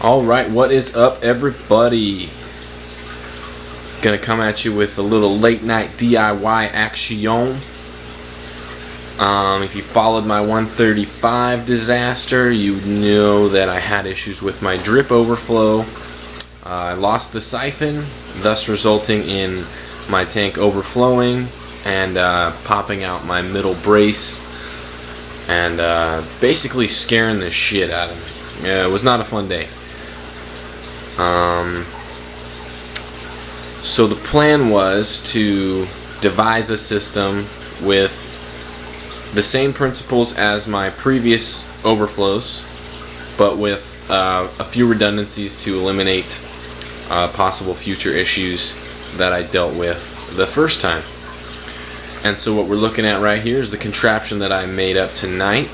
Alright, what is up, everybody? Gonna come at you with a little late night DIY action. If you followed my 135 disaster, you know that I had issues with my drip overflow. I lost the siphon, thus resulting in my tank overflowing and popping out my middle brace and basically scaring the shit out of me. Yeah, it was not a fun day. So the plan was to devise a system with the same principles as my previous overflows, but with a few redundancies to eliminate possible future issues that I dealt with the first time. And so what we're looking at right here is the contraption that I made up tonight.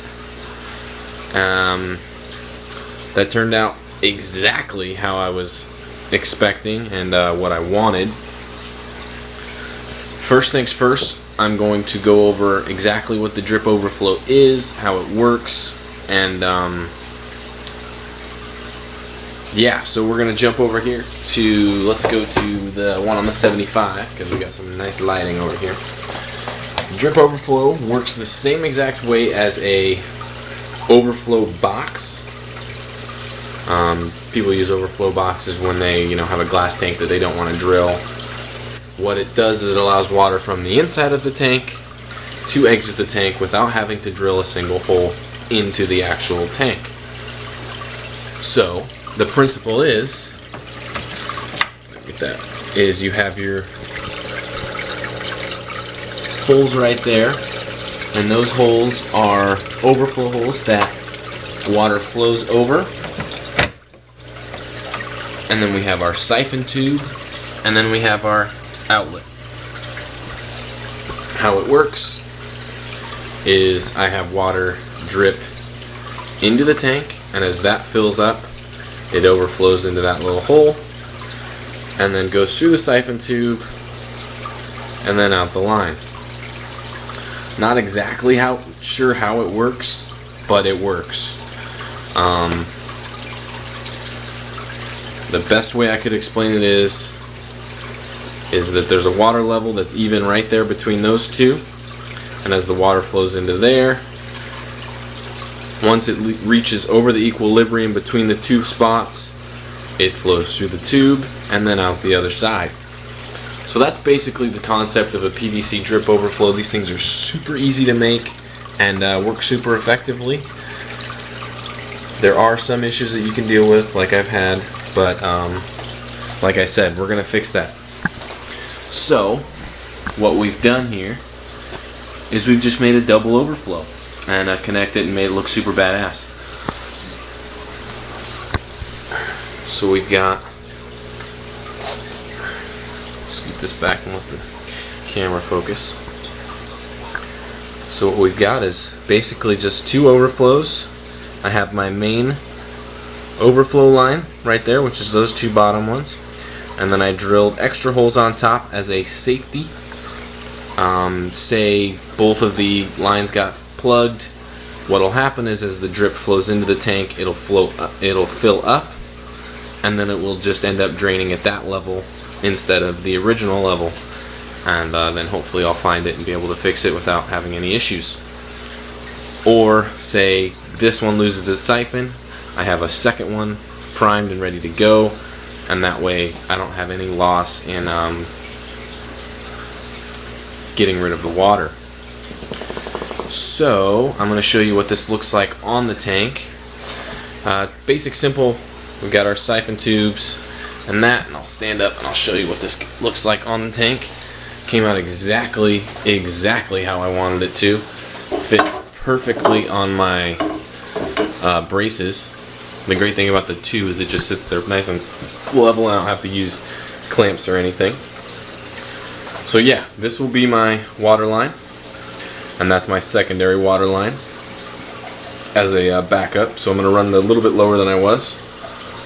That turned out exactly how I was expecting and what I wanted. First things first, I'm going to go over exactly what the drip overflow is, how it works, and yeah, so we're gonna jump over here to, let's go to the one on the 75 because we got some nice lighting over here. Drip overflow works the same exact way as a overflow box. People use overflow boxes when they, have a glass tank that they don't want to drill. What it does is it allows water from the inside of the tank to exit the tank without having to drill a single hole into the actual tank. So the principle is, you have your holes right there, and those holes are overflow holes that water flows over. And then we have our siphon tube, and then we have our outlet. How it works is I have water drip into the tank, and as that fills up, it overflows into that little hole, and then goes through the siphon tube, and then out the line. Not exactly sure how it works, but it works. The best way I could explain it is that there's a water level that's even right there between those two, and as the water flows into there, once it reaches over the equilibrium between the two spots, it flows through the tube and then out the other side. So that's basically the concept of a PVC drip overflow. These things are super easy to make and work super effectively. There are some issues that you can deal with, like I've had, but like I said, we're going to fix that. So what we've done here is we've just made a double overflow and connected it and made it look super badass. So we've got, scoot this back and let the camera focus. So what we've got is basically just two overflows. I have my main overflow line right there, which is those two bottom ones, and then I drilled extra holes on top as a safety. Say both of the lines got plugged, what'll happen is as the drip flows into the tank, it'll fill up, and then it will just end up draining at that level instead of the original level, and then hopefully I'll find it and be able to fix it without having any issues. Or say this one loses its siphon, I have a second one primed and ready to go, and that way I don't have any loss in getting rid of the water. So I'm going to show you what this looks like on the tank. Basic, simple. We've got our siphon tubes and that, and I'll stand up and I'll show you what this looks like on the tank. Came out exactly how I wanted it to. Fits perfectly on my braces. The great thing about the tube is it just sits there nice and level, and I don't have to use clamps or anything. So yeah, this will be my water line, and that's my secondary water line as a backup. So I'm going to run a little bit lower than I was,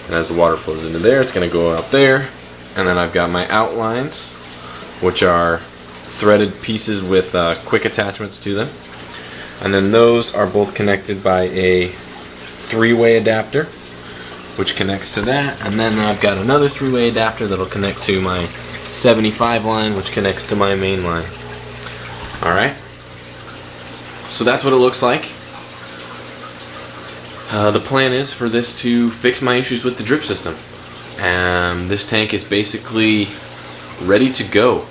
and as the water flows into there, it's going to go out there. And then I've got my outlines, which are threaded pieces with quick attachments to them. And then those are both connected by a three-way adapter. which connects to that, and then I've got another 3-way adapter that'll connect to my 75 line, which connects to my main line. Alright, so that's what it looks like. The plan is for this to fix my issues with the drip system. This tank is basically ready to go.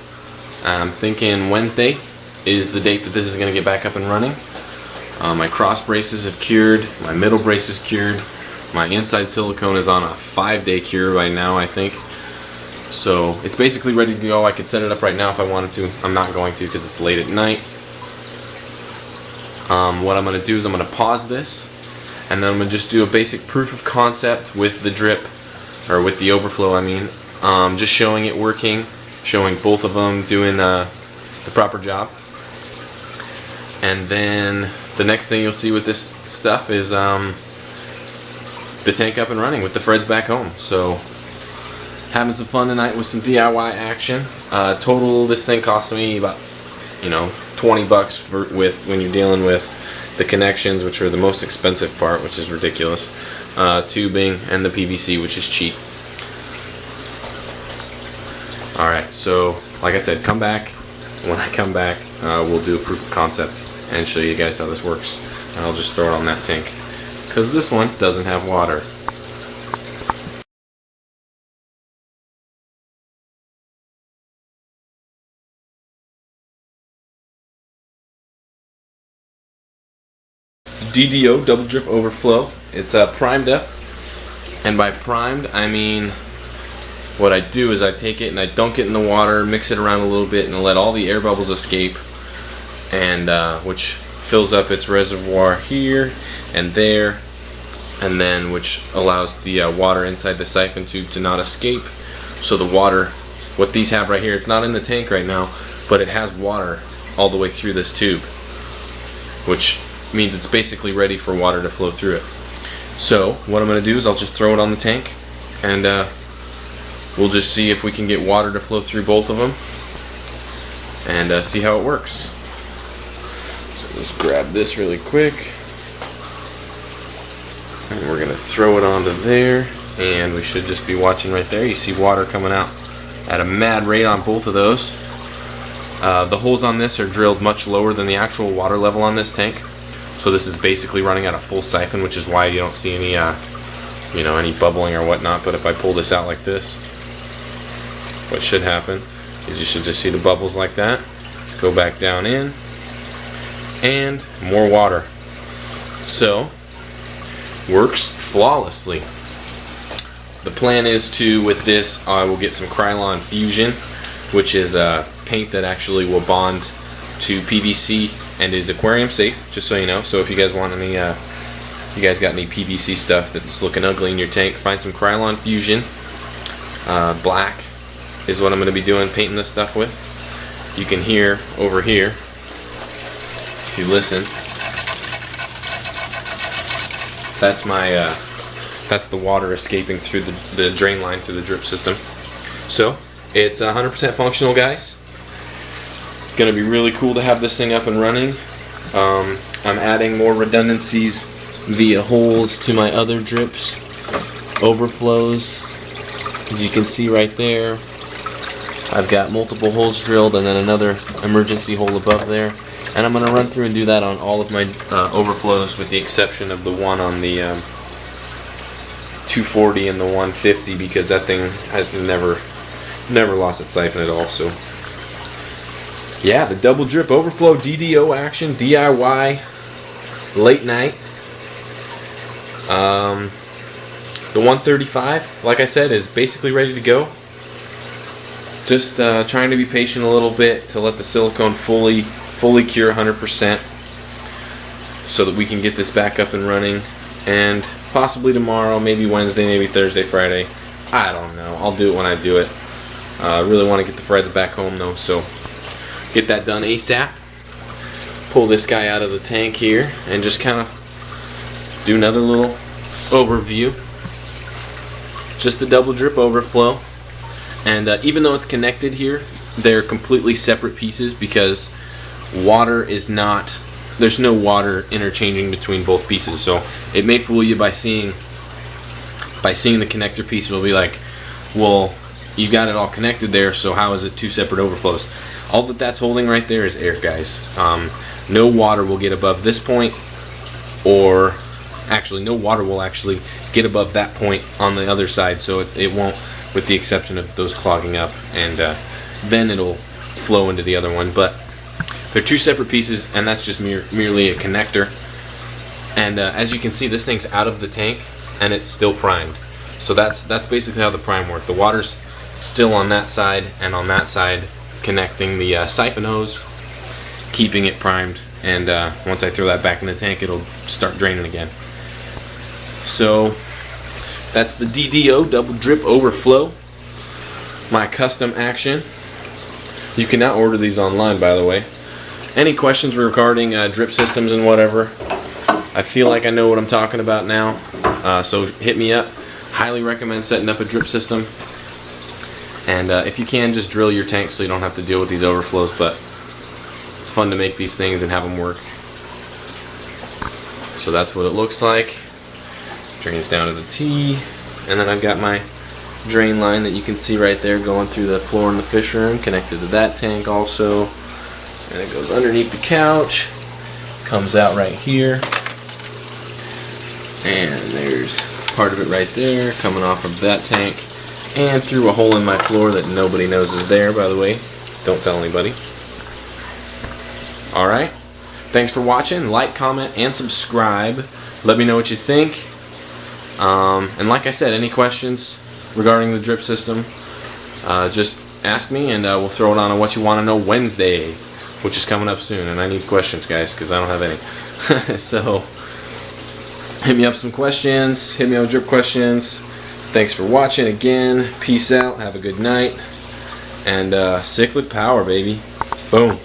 I'm thinking Wednesday is the date that this is going to get back up and running. My cross braces have cured, my middle brace is cured, my inside silicone is on a 5-day cure by now, I think. So it's basically ready to go. I could set it up right now if I wanted to. I'm not going to because it's late at night. What I'm going to do is I'm going to pause this, and then I'm going to just do a basic proof of concept with the drip, or with the overflow I mean. Just showing it working, showing both of them doing the proper job. And then the next thing you'll see with this stuff is the tank up and running with the Freds back home. So having some fun tonight with some DIY action. Total this thing cost me about, you know, 20 bucks when you're dealing with the connections, which are the most expensive part, which is ridiculous, tubing, and the PVC, which is cheap. Alright, so like I said, come back. When I come back, we'll do a proof of concept and show you guys how this works. And I'll just throw it on that tank, because this one doesn't have water. DDO, double drip overflow. It's primed up, and by primed I mean what I do is I take it and I dunk it in the water, mix it around a little bit, and let all the air bubbles escape, and which fills up its reservoir here and there, and then which allows the water inside the siphon tube to not escape. So the water, what these have right here, it's not in the tank right now, but it has water all the way through this tube, which means it's basically ready for water to flow through it. So what I'm going to do is I'll just throw it on the tank, and we'll just see if we can get water to flow through both of them, and see how it works. So just grab this really quick, and we're going to throw it onto there, and we should just be watching right there. You see water coming out at a mad rate on both of those. The holes on this are drilled much lower than the actual water level on this tank. So this is basically running at a full siphon, which is why you don't see any, you know, any bubbling or whatnot. But if I pull this out like this, what should happen is you should just see the bubbles like that. Go back down in, and more water. So, works flawlessly. The plan is to, with this, I will get some Krylon Fusion, which is a paint that actually will bond to PVC and is aquarium safe, just so you know. So if you guys want any, you guys got any PVC stuff that's looking ugly in your tank, find some Krylon Fusion. Black is what I'm going to be doing, painting this stuff with. You can hear over here, if you listen, that's my, that's the water escaping through the drain line through the drip system. So it's 100% functional, guys. Going to be really cool to have this thing up and running. I'm adding more redundancies via holes to my other drips, overflows. As you can see right there, I've got multiple holes drilled and then another emergency hole above there. And I'm going to run through and do that on all of my overflows, with the exception of the one on the 240 and the 150, because that thing has never lost its siphon at all. So yeah, the double drip overflow DDO action, DIY, late night. The 135, like I said, is basically ready to go. Just trying to be patient a little bit to let the silicone fully cure 100%, so that we can get this back up and running, and possibly tomorrow, maybe Wednesday, maybe Thursday, Friday. I don't know. I'll do it when I do it. I really want to get the Freds back home though, so get that done ASAP. Pull this guy out of the tank here and just kind of do another little overview. Just the double drip overflow, and even though it's connected here, they're completely separate pieces, because water is not, there's no water interchanging between both pieces. So it may fool you by seeing by seeing the connector piece, we'll be like, well, you got it all connected there, so how is it two separate overflows? All that's holding right there is air, guys. No water will get above this point, or actually no water will actually get above that point on the other side, so it won't, with the exception of those clogging up, and then it'll flow into the other one. But they're two separate pieces, and that's just merely a connector. And as you can see, this thing's out of the tank and it's still primed. So that's basically how the prime works. The water's still on that side and on that side, connecting the siphon hose, keeping it primed, and once I throw that back in the tank, it'll start draining again. So that's the DDO double drip overflow, my custom action. You can now order these online, by the way. Any questions regarding drip systems and whatever, I feel like I know what I'm talking about now, so hit me up. Highly recommend setting up a drip system, and if you can, just drill your tank so you don't have to deal with these overflows, but it's fun to make these things and have them work. So that's what it looks like. Drains down to the T, and then I've got my drain line that you can see right there going through the floor in the fish room, connected to that tank also, and it goes underneath the couch, comes out right here, and there's part of it right there coming off of that tank and through a hole in my floor that nobody knows is there, by the way. Don't tell anybody. Alright, thanks for watching. Like, comment, and subscribe. Let me know what you think. And like I said, any questions regarding the drip system, just ask me, and we'll throw it on a What You Want to Know Wednesday, which is coming up soon. And I need questions, guys, because I don't have any. So hit me up some questions. Hit me up with drip questions. Thanks for watching again. Peace out. Have a good night. And Cichlid power, baby. Boom.